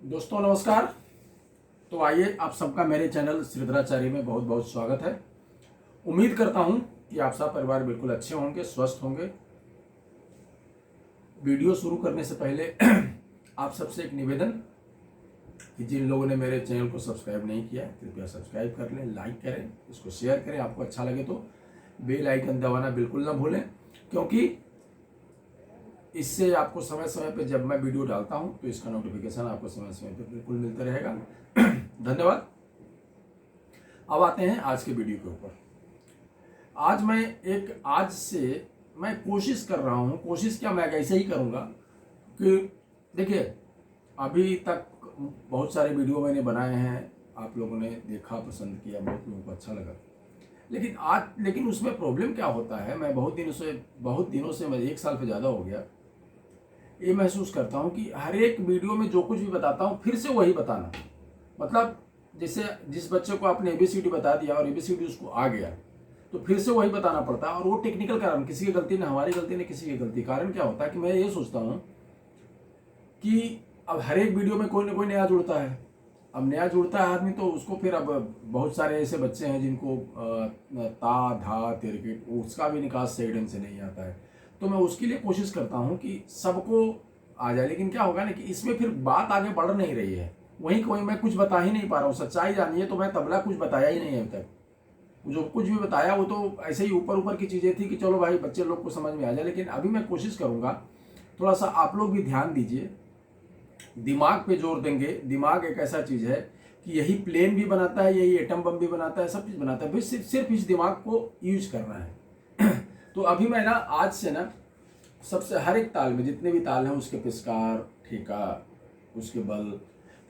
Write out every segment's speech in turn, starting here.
दोस्तों नमस्कार। तो आइए आप सबका मेरे चैनल श्रीधराचार्य में बहुत बहुत स्वागत है। उम्मीद करता हूं कि आप सब परिवार बिल्कुल अच्छे होंगे, स्वस्थ होंगे। वीडियो शुरू करने से पहले आप सबसे एक निवेदन कि जिन लोगों ने मेरे चैनल को सब्सक्राइब नहीं किया है कृपया सब्सक्राइब कर लें, लाइक करें, इसको शेयर करें। आपको अच्छा लगे तो बेल आइकन दबाना बिल्कुल ना भूलें, क्योंकि इससे आपको समय समय पे जब मैं वीडियो डालता हूं तो इसका नोटिफिकेशन आपको समय समय पे बिल्कुल मिलता रहेगा। धन्यवाद। अब आते हैं आज के वीडियो के ऊपर। आज से मैं कोशिश कर रहा हूं, कोशिश क्या मैं ऐसे ही करूंगा कि देखिए, अभी तक बहुत सारे वीडियो मैंने बनाए हैं, आप लोगों ने देखा, पसंद किया, बहुत लोगों को अच्छा लगा। लेकिन उसमें प्रॉब्लम क्या होता है, मैं बहुत दिनों से मैं 1 साल से ज़्यादा हो गया ये महसूस करता हूं कि हर एक वीडियो में जो कुछ भी बताता हूं फिर से वही बताना। मतलब जैसे जिस बच्चे को आपने ABCD बता दिया और ABCD उसको आ गया तो फिर से वही बताना पड़ता है, और वो टेक्निकल कारण, किसी की गलती ना, हमारी गलती ना किसी की गलती। कारण क्या होता है कि मैं ये सोचता हूँ कि अब हर एक वीडियो में कोई ना कोई नया जुड़ता है। अब नया जुड़ता है आदमी तो उसको फिर अब बहुत सारे ऐसे बच्चे हैं जिनको ता धा तिरकिट उसका भी निकास सही ढंग से नहीं आता है। तो मैं उसके लिए कोशिश करता हूँ कि सबको आ जाए। लेकिन क्या होगा ना कि इसमें फिर बात आगे बढ़ नहीं रही है, वहीं कोई मैं कुछ बता ही नहीं पा रहा हूँ। सच्चाई जानिए तो मैं तबला कुछ बताया ही नहीं है अभी तक। जो कुछ भी बताया वो तो ऐसे ही ऊपर ऊपर की चीज़ें थी कि चलो भाई बच्चे लोग को समझ में आ जाए। लेकिन अभी मैं कोशिश करूँगा, थोड़ा सा आप लोग भी ध्यान दीजिए, दिमाग पे जोर देंगे। दिमाग एक ऐसा चीज़ है कि यही प्लेन भी बनाता है, यही एटम बम भी बनाता है, सब चीज़ बनाता है। बस सिर्फ इस दिमाग को यूज करना है। तो अभी मैं ना आज से ना सबसे हर एक ताल में जितने भी ताल हैं उसके पिस्कार, ठेका, उसके बल,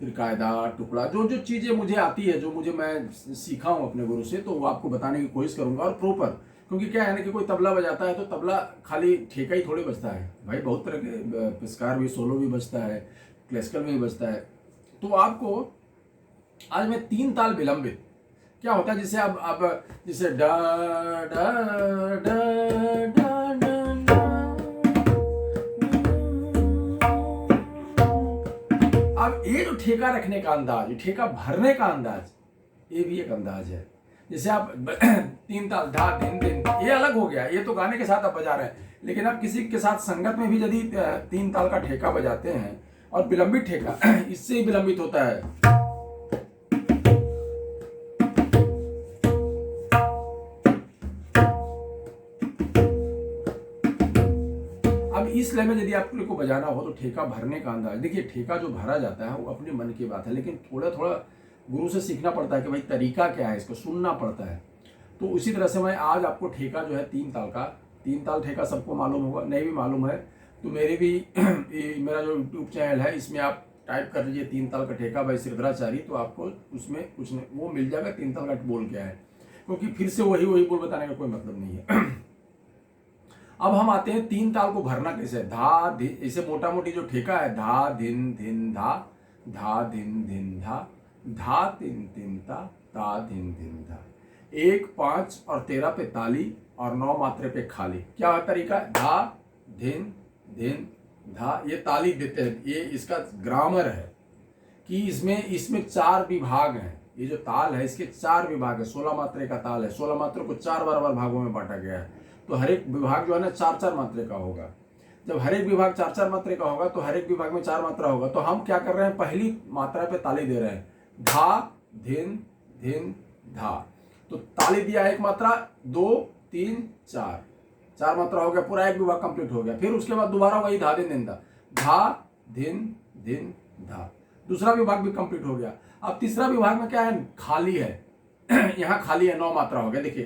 फिर कायदा, टुकड़ा, जो जो चीज़ें मुझे आती है, जो मैं सीखा हूँ अपने गुरु से, तो वो आपको बताने की कोशिश करूँगा। और प्रॉपर, क्योंकि क्या है ना कि कोई तबला बजाता है तो तबला खाली ठेका ही थोड़ी बजता है भाई, बहुत तरह के पिस्कार भी, सोलो भी बजता है, क्लासिकल में भी बजता है। तो आपको आज मैं 3 ताल विलंबित, क्या होता है, जैसे अब जैसे डा डा डा डा अब ये जो ठेका रखने का अंदाज, ठेका भरने का अंदाज, ये भी एक अंदाज है। जैसे आप 3 ताल धा दिन दिन, ये अलग हो गया, ये तो गाने के साथ आप बजा रहे हैं। लेकिन आप किसी के साथ संगत में भी यदि 3 ताल का ठेका बजाते हैं, और विलंबित ठेका इससे ही विलंबित होता है। अब इस लय में यदि आप को बजाना हो तो ठेका भरने का अंदाज, देखिए ठेका जो भरा जाता है वो अपने मन की बात है, लेकिन थोड़ा थोड़ा गुरु से सीखना पड़ता है कि भाई तरीका क्या है, इसको सुनना पड़ता है। तो उसी तरह से मैं आज आपको ठेका जो है 3 ताल का, 3 ताल ठेका सबको मालूम होगा, नहीं भी मालूम है तो मेरे भी मेरा जो यूट्यूब चैनल है इसमें आप टाइप कर लीजिए 3 ताल का ठेका भाई श्रीधराचार्य, तो आपको उसमें कुछ नहीं वो मिल जाएगा 3 ताल का बोल क्या है, क्योंकि फिर से वही बोल बताने का कोई मतलब नहीं है। अब हम आते हैं 3 ताल को भरना कैसे। धा धिन, इसे मोटा मोटी जो ठेका है, धा धिन धिन धा, धा धिन धिन धा, धा तिन तिन ता धिन धिन धा। 1, 5 और 13 पे ताली और 9 मात्रे पे खाली। क्या है तरीका, धा धिन धिन धा, ये ताली देते हैं। ये इसका ग्रामर है कि इसमें 4 विभाग हैं। ये जो ताल है इसके 4 विभाग है। 16 मात्रे का ताल है, 16 मात्रों को 4 बार भागों में बांटा गया है। तो हर एक विभाग जो है ना 4-4 मात्रे का होगा। जब हर एक विभाग 4-4 मात्रे का होगा तो हर एक विभाग में 4 मात्रा होगा। तो हम क्या कर रहे हैं, पहली मात्रा पे ताली दे रहे हैं, धा धिन धिन धा। तो ताली दिया 1 मात्रा, 2 3 4, 4 मात्रा हो गया, पूरा एक विभाग कंप्लीट हो गया। फिर उसके बाद दोबारा वही धा धिन धिन धा, धा धिन धिन धा, दूसरा विभाग भी कंप्लीट हो गया। अब तीसरा विभाग में क्या है, खाली है। यहाँ खाली है, 9 मात्रा हो गया। देखिए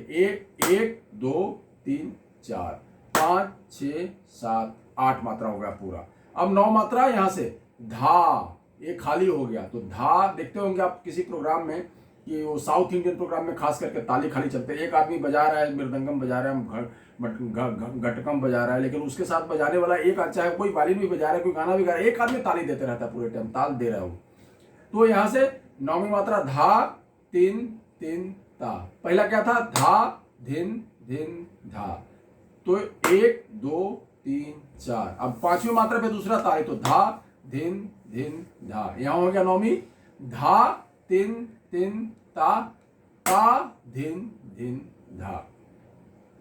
1 2 3 4 5 6 7 8 मात्रा हो गया पूरा। अब 9 मात्रा यहाँ से धा, ये खाली हो गया। तो धा देखते होंगे आप किसी प्रोग्राम में कि वो साउथ इंडियन प्रोग्राम में खास करके ताली खाली चलते हैं। एक आदमी बजा रहा है, मृदंगम बजा रहा है, घटकम बजा रहा है, लेकिन उसके साथ बजाने वाला एक, चाहे कोई वायलिन भी बजा रहा है, कोई गाना भी गा रहा है, एक आदमी ताली देते रहता है पूरे टाइम, ताल दे रहा है वो। तो यहाँ से 9वीं मात्रा धा तिन तिन ता। पहला क्या था, धा धिन धिन धा। तो 1 2 3 4। अब 5वीं मात्रा पे दूसरा ताल है, तो धा धिन धिन धा। यहाँ हो गया नौमी, धा तिन तिन ता, ता धिन धिन धा।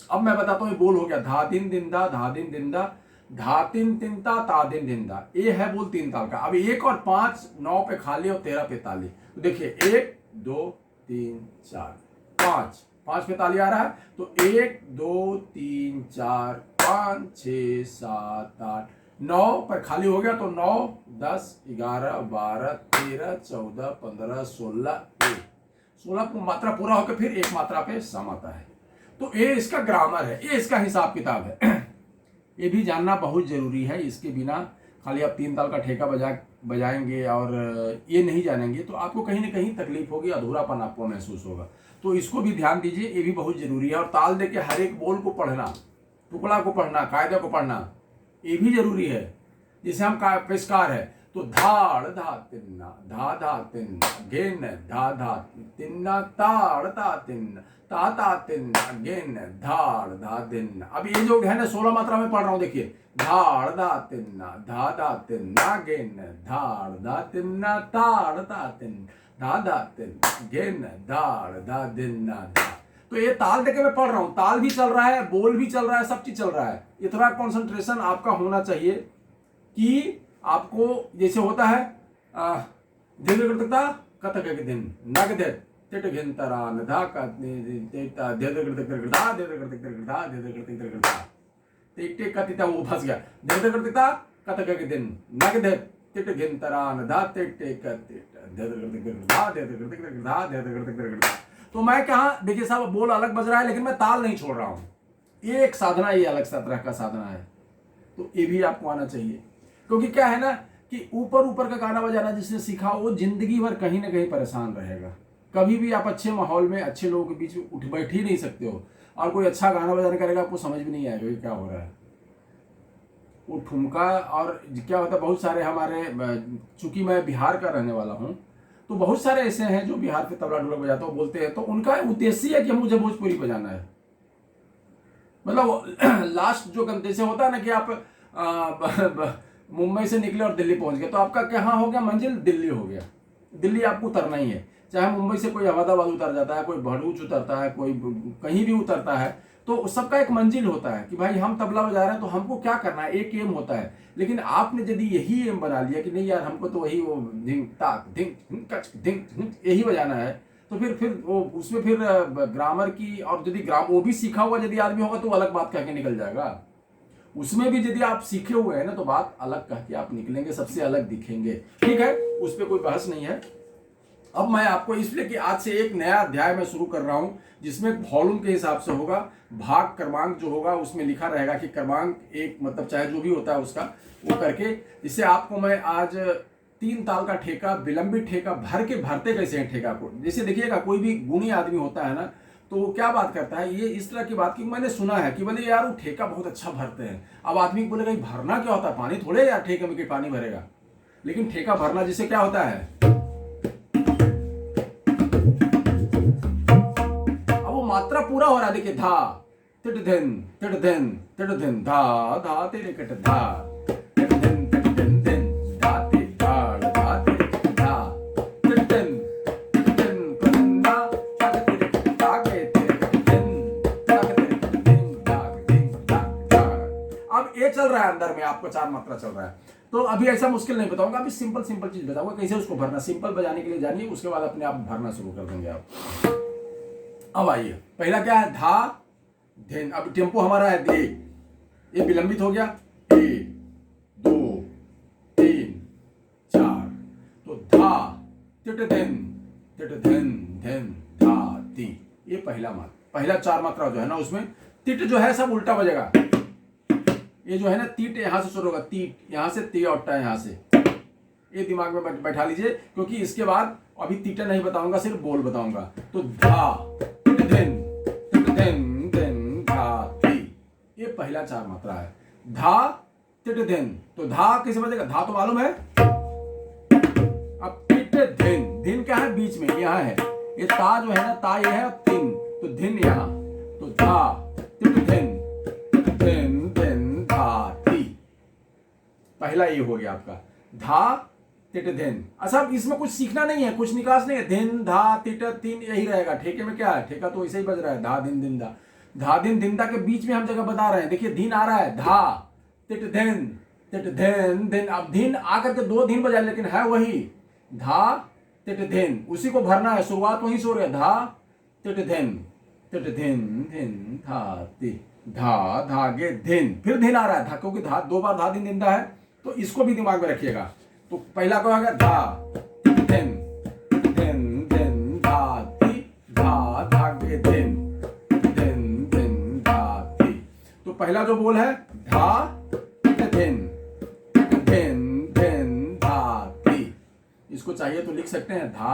अब मैं बताता हूँ, बोल हो गया धा दिन दिन दा, धा दिन दिन दा, धा तिन तिन ता दिन दिन दा। ये है बोल 3 ताल का। अब 1 और 5 9 पे खाली और 13 पे ताली। तो देखिए 1 2 3 4 5, 5 पे ताली आ रहा है। तो 1 2 3 4 5 6 7 8 9 पर खाली हो गया। तो 9 10 11 12 13 14 15 16 16 मात्रा पूरा होकर फिर एक मात्रा पे सम आता है। तो ये इसका ग्रामर है, ये इसका हिसाब किताब है। ये भी जानना बहुत जरूरी है। इसके बिना खाली आप 3 ताल का ठेका बजाएंगे और ये नहीं जानेंगे तो आपको कहीं ना कहीं तकलीफ होगी, अधूरापन आपको महसूस होगा। तो इसको भी ध्यान दीजिए, ये भी बहुत जरूरी है। और ताल दे के हर एक बोल को पढ़ना, टुकड़ा को पढ़ना, कायदे को पढ़ना, ये भी जरूरी है। जैसे हम पेशकार है तो धाड़ धा तिन्ना, धा धा तिन्ना, गेन धा धा तिन्ना, ताड़ ता तिन्ना, ता ता तिन्ना, गेन धाड़ धा तिन्ना। अब ये जो है ना 16 मात्रा में पढ़ रहा हूँ, देखिए धाड़ धा तिन्ना, धा धा तिन्ना, गेन धाड़ धा तिन्ना, ताड़ ता तिन्ना, धा धा तिन्ना, गेन धाड़ धा तिन्ना धा। तो ये ताल देके मैं पढ़ रहा हूँ, ताल भी चल रहा है, बोल भी चल रहा है, सब चीज चल रहा है। ये थोड़ा कॉन्सेंट्रेशन आपका होना चाहिए कि आपको जैसे होता है कथक के दिन नग दे टिट घिंतरा नधा का देता दे दे करते करता दे दे करते करता दे दे करते करता टिटे कतिता वो फंस गया। दे दे करता कथक के दिन नग दे टिट घिंतरा नधा टिटे कते दे दे करते करता दे दे करते करता दे दे करते करता। तो मैं कहा देखिए साहब, बोल अलग बज रहा है लेकिन मैं ताल नहीं छोड़ रहा हूँ। ये एक साधना, ये अलग तरह का साधना है। तो ये भी आपको आना चाहिए, क्योंकि क्या है ना कि ऊपर ऊपर का गाना बजाना जिसने सीखा वो जिंदगी भर कहीं ना कहीं परेशान रहेगा। कभी भी आप अच्छे माहौल में अच्छे लोगों के बीच उठ बैठ ही नहीं सकते हो, और कोई अच्छा गाना बजाना करेगा आपको समझ भी नहीं आएगा कि क्या हो रहा है। वो ठुमका और क्या होता है, बहुत सारे हमारे, चूंकि मैं बिहार का रहने वाला हूँ तो बहुत सारे ऐसे हैं जो बिहार के तबला ढोलक बजाते हो बोलते हैं, तो उनका उद्देश्य है कि मुझे भोजपुरी बजाना है। मतलब लास्ट जो जैसे होता है ना कि आप मुंबई से निकले और दिल्ली पहुंच गए, तो आपका कहाँ हो गया, मंजिल दिल्ली हो गया। दिल्ली आपको उतरना ही है, चाहे मुंबई से कोई अहमदाबाद उतर जाता है, कोई भरूच उतरता है, कोई कहीं भी उतरता है, तो सबका एक मंजिल होता है कि भाई हम तबला बजा रहे हैं तो हमको क्या करना है, एक एम होता है। लेकिन आपने यदि यही एम बना लिया कि नहीं यार हमको तो वही वो धिंग ताक धिंग कच धिंग यही बजाना है, तो फिर वो उसमें फिर ग्रामर की, और यदि वो भी सीखा हुआ यदि आदमी होगा तो अलग बात कह के निकल जाएगा। उसमें भी यदि आप सीखे हुए हैं ना तो बात अलग कह के आप निकलेंगे, सबसे अलग दिखेंगे। ठीक है, उस पर कोई बहस नहीं है। अब मैं आपको इसलिए कि आज से एक नया अध्याय मैं शुरू कर रहा हूं जिसमें वॉल्यूम के हिसाब से होगा, भाग क्रमांक जो होगा उसमें लिखा रहेगा कि क्रमांक एक मतलब चाहे जो भी होता है उसका वो करके, जिससे आपको मैं आज 3 ताल का ठेका, विलंबित ठेका भर के भरते कैसे हैं ठेका को। जैसे देखिएगा कोई भी गुणी आदमी होता है ना तो वो क्या बात करता है, ये इस तरह की बात की मैंने सुना है कि बोले यार वो ठेका बहुत अच्छा भरते हैं। अब आदमी बोलेगा भरना क्या होता है, पानी थोड़े यार ठेके में पानी भरेगा। लेकिन ठेका भरना जिससे क्या होता है, अब वो मात्रा पूरा हो रहा है। देखिए धा तिट धन तिट धन तिट धन धा धा तेरे कट धा तिट धन तिट धन धन धा ते धा धा तेरे कट धा तिट धन तिट धन पन्ना ताक तेरे कट ताक तेरे कट धन ताक तेरे कट धन ताक धन ताक ताक। अब ये चल रहा है अंदर में, आपको 4 मात्रा चल रहा है। तो अभी ऐसा मुश्किल नहीं बताऊंगा, अभी सिंपल चीज बताऊंगा कैसे उसको भरना। सिंपल बजाने के लिए जानिए, उसके बाद अपने आप भरना शुरू कर देंगे आप। अब आइए, पहला क्या है, धा धेन। अब टेम्पो हमारा है दे, ये विलंबित हो गया, 1 2 3 4। तो धा तिट धन धन धा ती, ये पहला मात्रा, पहला 4 मात्रा जो है ना उसमें तिट जो है सब उल्टा बजेगा। ये जो है ना तीट यहां से शुरू होगा, तीट यहां से, ती औटा यहां से, ये दिमाग में बैठा लीजिए, क्योंकि इसके बाद अभी तीटा नहीं बताऊंगा, सिर्फ बोल बताऊंगा। तो धा तिट धन धन धा ती, ये पहला 4 मात्रा है। धा तिट धन, तो धा कैसे बजेगा, धा तो मालूम है। अब तिट धन, धन क्या है बीच में, यहां है ये ता जो है ना, ता ये है तिन, तो धन यहां, तो धा तिट धन धन धा ती, पहला ये हो गया आपका। धा तिट धिन। अच्छा इसमें कुछ सीखना नहीं है, कुछ निकास नहीं है, धिन धा तिट तीन यही रहेगा। ठेके में क्या है, ठेका तो ऐसे ही बज रहा है, धा दिन दिन धा। धा दिन दिन धा के बीच में हम जगह बता रहे हैं, देखिए धिन आ रहा है, धा तिट धिन तिट धिन धिन। अब धिन आकर के दो धिन बजा, लेकिन है वही धा तिट धिन, उसी को भरना है, शुरुआत वहीं से हो रही है, धा तिट धिन धिन धा ति धा धागे धिन। फिर धिन आ रहा है, धा क्योंकि धा दो बार धा दिन दिन धा है, तो इसको भी दिमाग में रखिएगा। तो पहला क्या होगा, धा धिन धिन धिन धा ति धा धागे धिन धिन धा ति। तो पहला जो बोल है धा धिन धिन धिन धा ति, इसको चाहिए तो लिख सकते हैं धा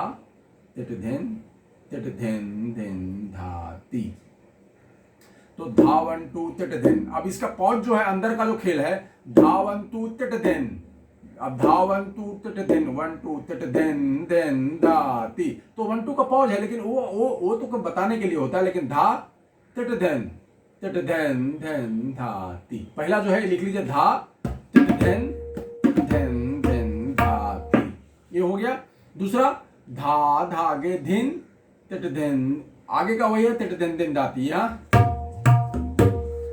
तिट धिन धिन धा ति। तो धा 1 2 तिट धिन। अब इसका पॉज जो है अंदर का जो खेल है, धा 1 2 तिट धिन। अब धा 1 2 तिट धिन 1 2 तिट धिन धिन धा ति। तो 1 2 का पॉज है, लेकिन वो तो बताने के लिए होता है, लेकिन धा तिट धिन धिन धा ति। पहला जो है लिख लीजिए धा तिट धिन धिन धा ति, ये हो गया। दूसरा धा धागे धिन तिट धिन, आगे का वही है तिट धिन धिन धा ति।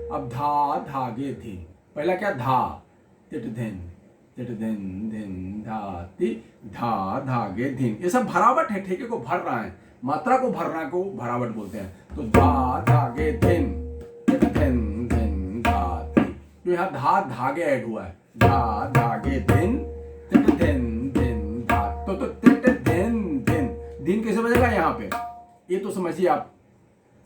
अब धा धागे धिन, पहला क्या धा तिट धिन धिन धा ति धा धागे धिन। ये सब भरावट है, ठेके को भर रहा है, मात्रा को भरना को भरावट बोलते हैं। तो धा धागे धिन धिन धा ति। तो यहाँ धा धागे ऐड हुआ है, धा धागे धिन धिन धा। तो तिट धिन कैसे बजेगा यहाँ पे, ये तो समझिए आप।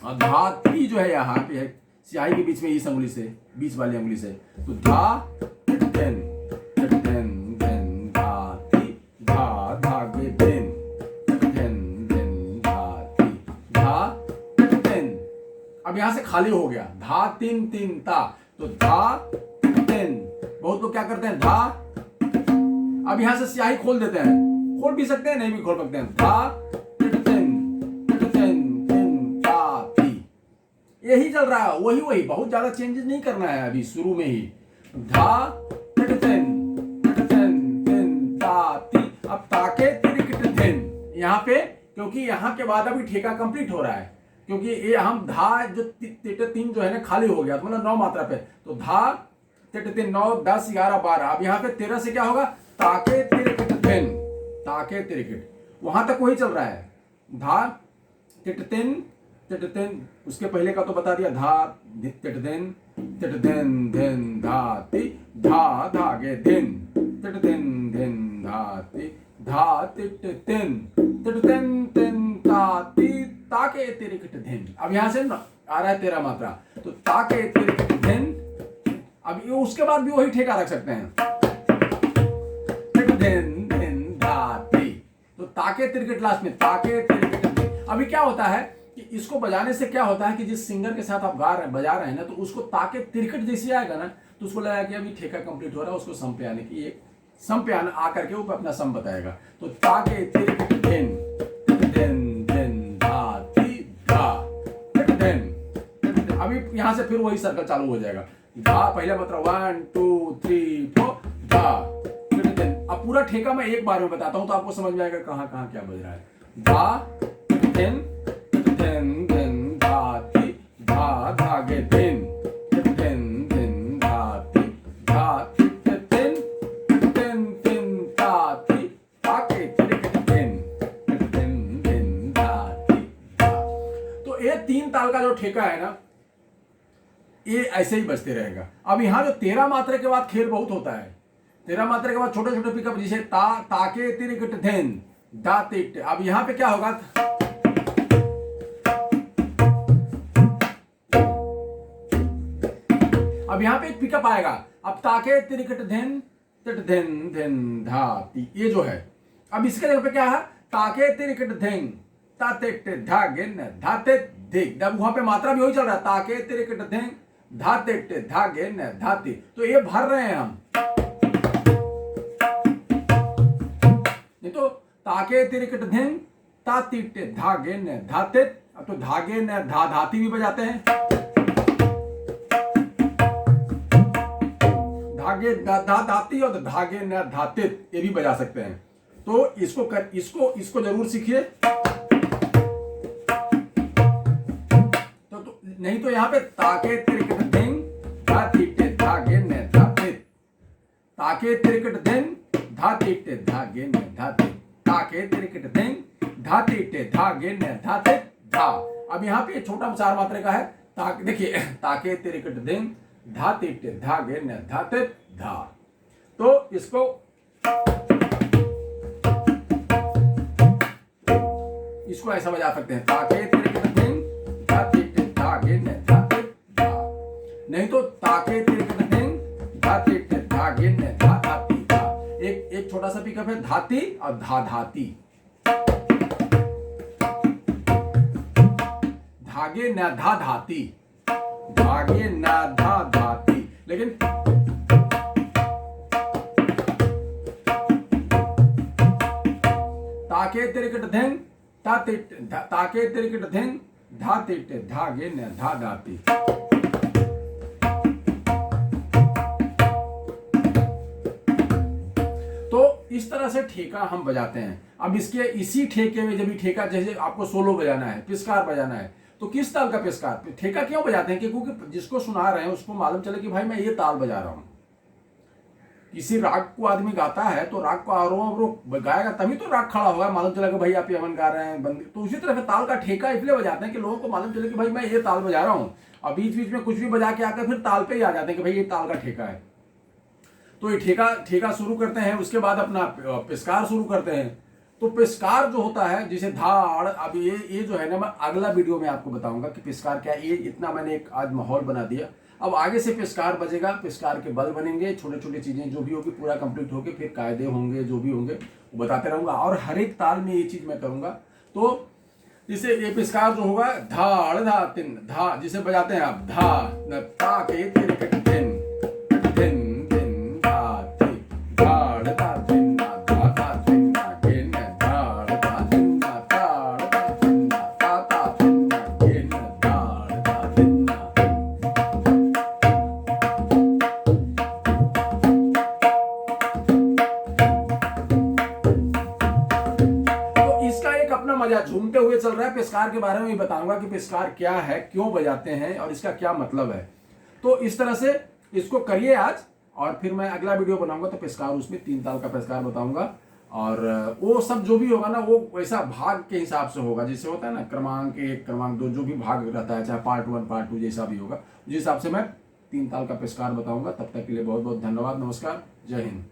धा ति जो है यहाँ पे है स्याही के बीच में, इस अंगुली से, बीच वाली अंगुली से। तो धा धिन धा ति धा धागे धिन धा ति धा धिन। अब यहां से खाली हो गया, धा तीन तीन ता। तो धा धिन, बहुत लोग क्या करते हैं धा, अब यहां से स्याही खोल देते हैं, खोल भी सकते हैं नहीं भी खोल सकते हैं। धा यही चल रहा है, वही बहुत ज्यादा चेंजेस नहीं करना है अभी शुरू में ही। धा ता ति। अब ताके तिरिकिट धिन, यहाँ पे क्योंकि यहाँ के बाद अभी ठेका कंप्लीट हो रहा है, क्योंकि ये हम धा जो तिट तीन जो है ना खाली हो गया, तो मतलब 9 मात्रा पे। तो धा तिट तीन 9 10 11 12। अब यहाँ पे 13 से क्या होगा, ताके तिरिकिट धिन ताके तिरिकिट, वहां तक वही चल रहा है। धा तिट तीन उसके पहले का तो बता दिया, धा तिट धिन धिन धा ति धा धागे धिन धिन धा ति धा तिट तिन ता ति ताके तिरिकिट धिन। अब यहां से आ रहा है 13 मात्रा, तो ताके तिरिकिट धिन। अब ये उसके बाद भी वही ठेका रख सकते हैं, तिट धिन धा ति। तो ताके तिरिकिट लास्ट में, ताके तिरिकिट धिन। अभी क्या होता है कि इसको बजाने से क्या होता है कि जिस सिंगर के साथ आप बजा रहे हैं ना, तो उसको ताके तिरकट जैसे आएगा ना, तो उसको लगा कि अभी ठेका कंप्लीट हो रहा है, उसको सम पे आने की, एक सम पे आकर के ऊपर अपना सम बताएगा। तो ताके तिरकट धिन धा ति धा धिन। अभी यहां से फिर वही सर्कल चालू हो जाएगा, धा पहले मात्रा 1 2 3 4 धा धिन। अब पूरा ठेका मैं एक बार में बताता हूं तो आपको समझ में आएगा कहां कहां क्या बज रहा है। धा धिन धा ति धा धागे धिन धा ति धा तिन ता ति ताके तिरिकिट धिन धा ति धा। तो ये 3 ताल का जो ठेका है ना, ये ऐसे ही बजते रहेगा। अब यहाँ जो 13 मात्रा के बाद खेल बहुत होता है, 13 मात्रा के बाद छोटे छोटे पिकअप, जैसे ताके तिरिकिट धिन धा तिट। अब यहाँ पे क्या होगा, अब यहाँ पे एक पिकअप आएगा। अब ताके तिरिकिट धिन धा ति, ये जो है। अब इसके जगह पे क्या है, ताके तिरिकिट धिन ता तिट धागिन धा तिट धिक। अब वहां पे मात्रा भी वही चल रहा है, ताके तिरिकिट धिन धा तिट धागिन धा ति। तो ये भर रहे हैं हम, नहीं तो ताके तिरिकिट धिन ता तिट धागिन धा तिट। अब तो धागे धा धाती भी बजाते हैं, धागे धा धाती और धागे न धातित, ये भी बजा सकते हैं। तो इसको जरूर सीखिए। तो नहीं तो यहाँ पे ताके तिरकट दिन धाती टे धागे ने धाते, ताके तिरकट दिन धाती टे धागे ने धाते, ताके तिरकट दिन धाती टे धागे ने धाते धा। अब यहाँ पे छोटा चार मात्रा का है, ताके देखिए, ताके तिरकट दिन धाती टे धागे ने धाते धा। तो इसको ऐसा बजा सकते हैं, ताके तिरकट दिन धाती टे धागे ने धाते धा। नहीं तो ताके तिरकट दिन धाती टे धागे ने धा धाती धा। एक छोटा सा पिकअप है, धाती और धा धाती, धागे न धा धाती, धागे न धा धाती। लेकिन ताके तिरकट धिंग ताके तिरकट धिंग धाते धागे न धा धाती। तो इस तरह से ठेका हम बजाते हैं। अब इसी ठेके में जब ठेका, जैसे आपको सोलो बजाना है, पिस्कार बजाना है, तो किस ताल का पिस्कार, ठेका क्यों बजाते हैं? क्योंकि जिसको सुना रहे हैं उसको मालूम चले कि भाई मैं ये ताल बजा रहा हूं। किसी राग को आदमी गाता है तो राग को आरोह अवरोह गाएगा, तभी तो राग खड़ा होगा, मालूम चला कि भाई आप यमन गा रहे हैं बंदी। तो उसी तरह से ताल का ठेका इसलिए बजाते हैं कि लोगों को मालूम चले कि भाई मैं ये ताल बजा रहा हूँ। अब बीच बीच में कुछ भी बजा के आकर फिर ताल पे ही आ जाते हैं कि भाई ये ताल का ठेका है। तो ये ठेका शुरू करते हैं, उसके बाद अपना पिस्कार शुरू करते हैं। तो पिस्कार जो होता है जिसे धाड़, अब ये जो है ना, मैं अगला वीडियो में आपको बताऊंगा कि पिस्कार क्या है। ये इतना मैंने एक आज माहौल बना दिया। अब आगे से पिस्कार बजेगा, पिस्कार के बल बनेंगे, छोटे छोटे चीजें जो भी होगी पूरा कंप्लीट होके फिर कायदे होंगे, जो भी होंगे वो बताते रहूंगा। और हर एक ताल में ये चीज मैं करूंगा। तो जिसे ये पिस्कार जो होगा, धाड़ धा तिन धा, जिसे बजाते हैं आप, धा ता के तिरकट दिन दिन दिन धा ति धाड़ धा दिन धा धा दिन के न धाड़ धा दिन धा धाड़ धा दिन धा धा दिन के न धाड़ धा दिन। तो इसका एक अपना मजा झूमते हुए चल रहा है। पिस्कार के बारे में भी बताऊंगा कि पिस्कार क्या है, क्यों बजाते हैं और इसका क्या मतलब है। तो इस तरह से इसको करिए आज, और फिर मैं अगला वीडियो बनाऊंगा तो पिस्कार, उसमें 3 ताल का पिस्कार बताऊंगा। और वो सब जो भी होगा ना, वो वैसा भाग के हिसाब से होगा, जैसे होता है ना क्रमांक 1 क्रमांक 2 जो भी भाग रहता है, चाहे पार्ट 1 पार्ट 2 जैसा भी होगा, उस हिसाब से मैं 3 ताल का पिस्कार बताऊंगा। तब तक के लिए बहुत बहुत धन्यवाद, नमस्कार, जय हिंद।